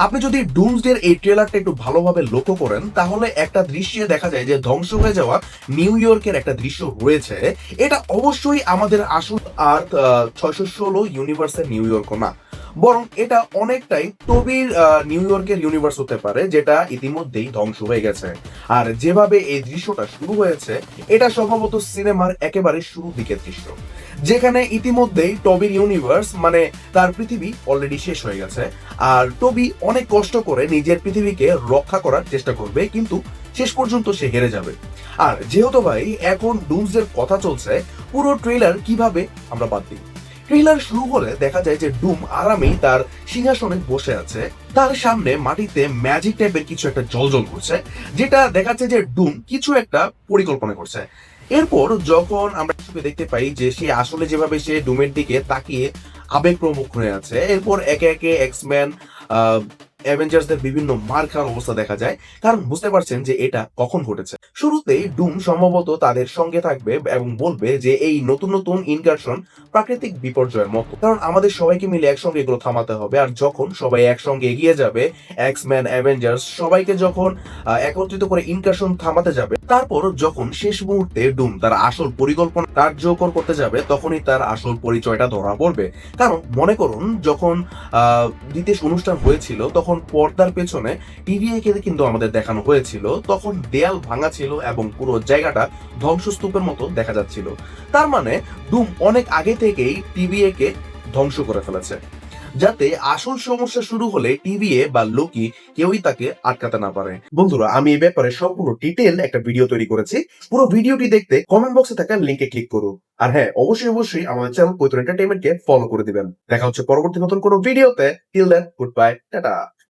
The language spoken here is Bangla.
আপনি যদি ডুমসডের এই ট্রেলারটা একটু ভালোভাবে লক্ষ্য করেন তাহলে একটা দৃশ্যে দেখা যায় যে ধ্বংস হয়ে যাওয়া নিউ ইয়র্কের একটা দৃশ্য রয়েছে। এটা অবশ্যই আমাদের আসল আর্থ 616 ইউনিভার্সের নিউ ইয়র্ক না, বরং এটা অনেকটাই টবির নিউ ইয়র্কের ইউনিভার্স হতে পারে, যেটা ইতিমধ্যেই ধ্বংস হয়ে গেছে। আর যেভাবে এই দৃশ্যটা শুরু হয়েছে এটা সম্ভবত সিনেমার একেবারে শুরুর দিকের দৃশ্য, যেখানে ইতিমধ্যেই টবির ইউনিভার্স মানে তার পৃথিবী অলরেডি শেষ হয়ে গেছে। আর টবি অনেক কষ্ট করে নিজের পৃথিবীকে রক্ষা করার চেষ্টা করবে, কিন্তু শেষ পর্যন্ত সে হেরে যাবে। আর যেহেতু ভাই এখন ডুমসের কথা চলছে, পুরো ট্রেলার কিভাবে আমরা বাদ দিই। ট্রেলার শুরু হলে দেখা যায় যে ডুম আরামেই তার সিংহাসনে বসে আছে, তার সামনে মাটিতে ম্যাজিক টাইপের কিছু একটা জ্বলজ্বল করছে, যেটা দেখাচ্ছে যে ডুম কিছু একটা পরিকল্পনা করছে। এরপর যখন আমরা কিছুকে দেখতে পাই যে সে আসলে যেভাবে সে ডুমের দিকে তাকিয়ে আবেগপ্রমুখ হয়ে আছে, এরপর একে একে এক্সম্যান অ্যাভেঞ্জার্সদের বিভিন্ন মার খাওয়ার অবস্থা দেখা যায়, কারণ বুঝতে পারছেন যে এটা কখন ঘটেছে। শুরুতেই ডুম সম্ভবত তাদের সঙ্গে থাকবে এবং বলবে যে এই নতুন নতুন ইনকারশন প্রাকৃতিক বিপর্যয়ের মতো, কারণ আমাদের সবাইকে মিলে একসঙ্গে এগুলো থামাতে হবে। আর যখন সবাই একসঙ্গে এগিয়ে যাবে, এক্সম্যান অ্যাভেঞ্জার্স সবাইকে যখন একত্রিত করে ইনকারশন থামাতে যাবে, তারপর যখন শেষ মুহূর্তে ডুম তার আসল পরিকল্পনা কার্যকর করতে যাবে, তখনই তার আসল পরিচয়টা ধরা পড়বে। কারণ মনে করুন যখন দ্বিতীয় অনুষ্ঠান হয়েছিল তখন পর্দার পেছনে টিভি একে কিন্তু আমাদের দেখানো হয়েছিল, তখন দেয়াল ভাঙা ছিল এবং পুরো জায়গাটা ধ্বংসস্তূপের মতো দেখা যাচ্ছিল। তার মানে ডুম অনেক আগে থেকেই টিভিএ কে ধ্বংস করে ফেলেছে, যাতে আসল সমস্যা শুরু হলে টিভিএ বা লোকি কেউই তাকে আটকাতে না পারে। বন্ধুরা, আমি এই ব্যাপারে সম্পূর্ণ ডিটেল একটা ভিডিও তৈরি করেছি। পুরো ভিডিওটি দেখতে কমেন্ট বক্সে থাকা লিংকে ক্লিক করুন। আর হ্যাঁ, অবশ্যই অবশ্যই আমাদের চ্যানেল কৈতুন এন্টারটেইনমেন্টকে ফলো করে দিবেন। দেখা হচ্ছে পরবর্তী নতুন কোনো ভিডিওতে। Till then, good bye, tata.